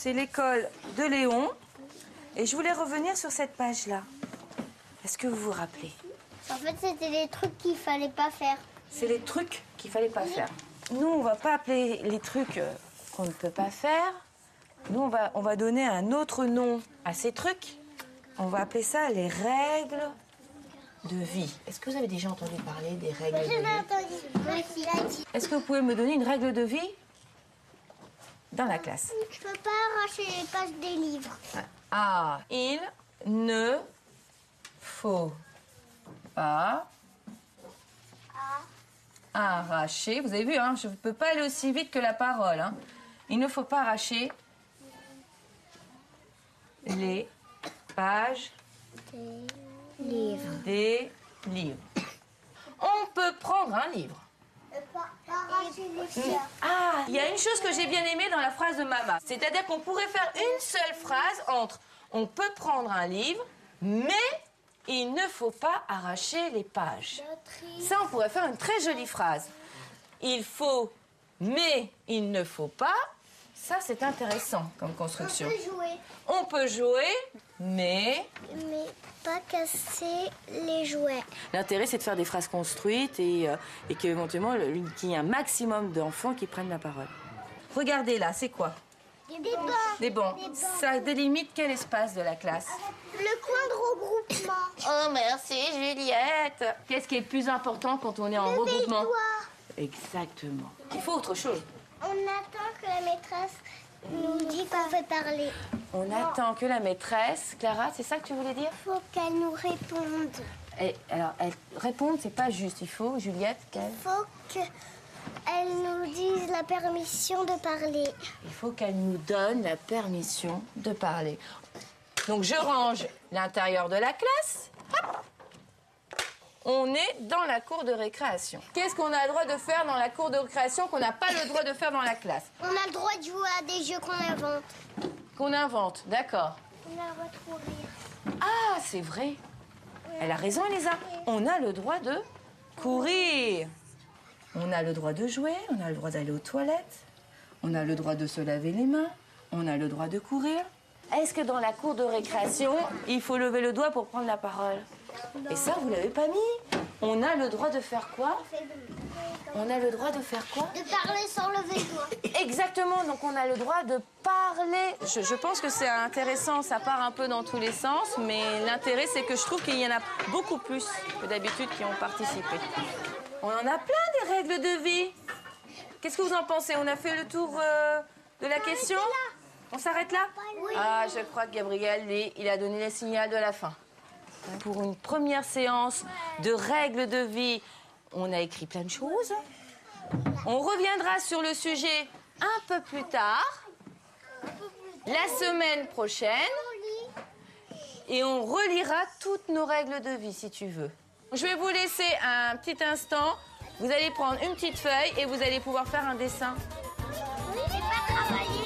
c'est l'école de Léon. Et je voulais revenir sur cette page-là. Est-ce que vous vous rappelez? En fait, c'était les trucs qu'il fallait pas faire. C'est les trucs qu'il fallait pas faire. Nous, on va pas appeler les trucs qu'on ne peut pas faire. Nous, on va donner un autre nom à ces trucs. On va appeler ça les règles de vie. Est-ce que vous avez déjà entendu parler des règles de vie? Est-ce que vous pouvez me donner une règle de vie dans la classe? Je peux pas arracher les pages des livres. Ah, il ne faut pas arracher. Vous avez vu, hein, je ne peux pas aller aussi vite que la parole. Hein. Il ne faut pas arracher les pages des livres. On peut prendre un livre. Ah, il y a une chose que j'ai bien aimée dans la phrase de Mama. C'est-à-dire qu'on pourrait faire une seule phrase entre « on peut prendre un livre, mais il ne faut pas arracher les pages ». Ça, on pourrait faire une très jolie phrase. Il faut, mais il ne faut pas. Ça, c'est intéressant comme construction. On peut jouer, mais pas casser les jouets. L'intérêt, c'est de faire des phrases construites et qu'éventuellement, qu'il y ait un maximum d'enfants qui prennent la parole. Regardez là, c'est quoi? Des bancs. Ça délimite quel espace de la classe? Le coin de regroupement. Oh, merci Juliette. Qu'est-ce qui est le plus important quand on est en regroupement? Exactement. Il faut autre chose. On attend que la maîtresse nous dise qu'on peut parler. On attend que la maîtresse... Clara, c'est ça que tu voulais dire? Il faut qu'elle nous réponde. Et alors, répondre, c'est pas juste. Il faut, Juliette, qu'elle... Il faut qu'elle nous dise la permission de parler. Il faut qu'elle nous donne la permission de parler. Donc, je range l'intérieur de la classe. Hop. On est dans la cour de récréation. Qu'est-ce qu'on a le droit de faire dans la cour de récréation qu'on n'a pas le droit de faire dans la classe? On a le droit de jouer à des jeux qu'on invente. Qu'on invente, d'accord. On a le droit de courir. Ah, c'est vrai. Elle a raison, Elisa. On a le droit de courir. On a le droit de jouer, on a le droit d'aller aux toilettes. On a le droit de se laver les mains. On a le droit de courir. Est-ce que dans la cour de récréation, il faut lever le doigt pour prendre la parole? Et ça, vous l'avez pas mis. On a le droit de faire quoi? On a le droit de faire quoi? De parler sans lever le doigt. Exactement, donc on a le droit de parler. Je pense que c'est intéressant, ça part un peu dans tous les sens, mais l'intérêt, c'est que je trouve qu'il y en a beaucoup plus que d'habitude qui ont participé. On en a plein des règles de vie. Qu'est-ce que vous en pensez? On a fait le tour de la question? On s'arrête là? Oui. Ah, je crois que Gabriel, il a donné le signal de la fin. Pour une première séance de règles de vie, on a écrit plein de choses. On reviendra sur le sujet un peu plus tard, la semaine prochaine, et on relira toutes nos règles de vie, si tu veux. Je vais vous laisser un petit instant. Vous allez prendre une petite feuille et vous allez pouvoir faire un dessin. Oui, j'ai pas travaillé.